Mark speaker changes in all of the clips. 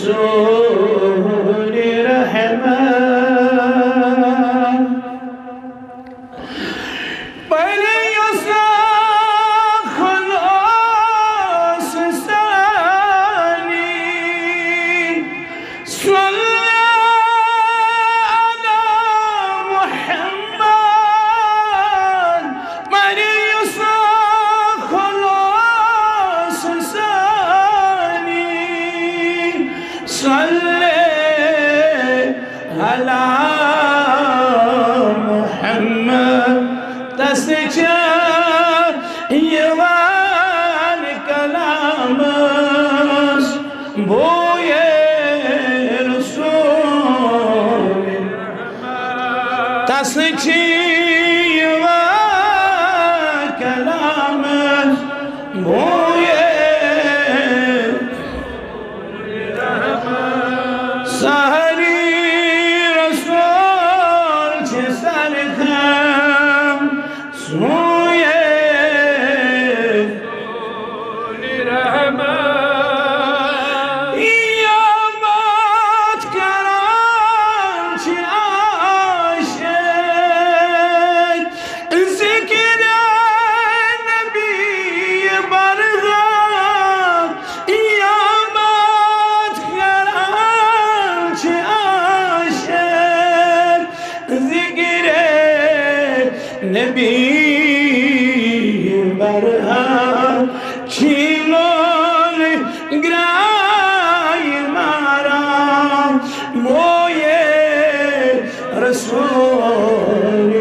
Speaker 1: رسول رحمت بله یسا خلاص سالی صلی علی محمد بله یسا خلاص سالی صلی علی محمد دست چپ یوان کلامش بوی رسول دست چپ یوان کلامش بوی سهری رسول چه سرخم سوی رحمت یامت کرم چه عاشق ذکر نبی برغم یامت کرم چه عاشق ذکر نبی برهم چیلون گرای مرام موی رسول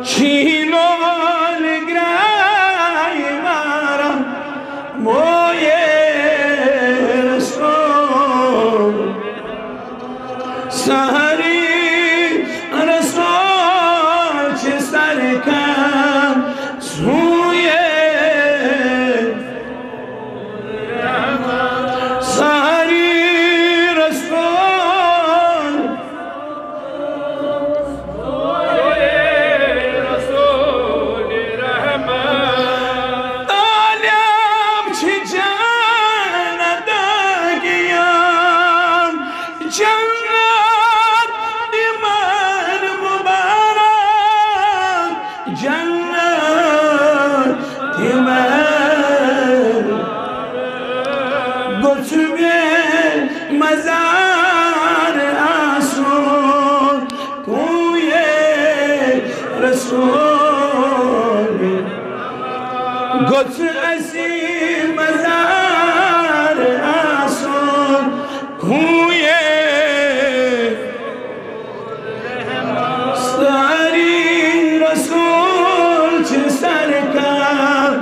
Speaker 1: چیلون گرای مرام موی رسول سهری رسول چه سرکم سوی سهری رسول عالم چه جنت گیم جنت من مبارک جنت من گفتگه مزار آسون کوی رسول گفت اسیر مزار آسون کوی ساری رسول چه سرکم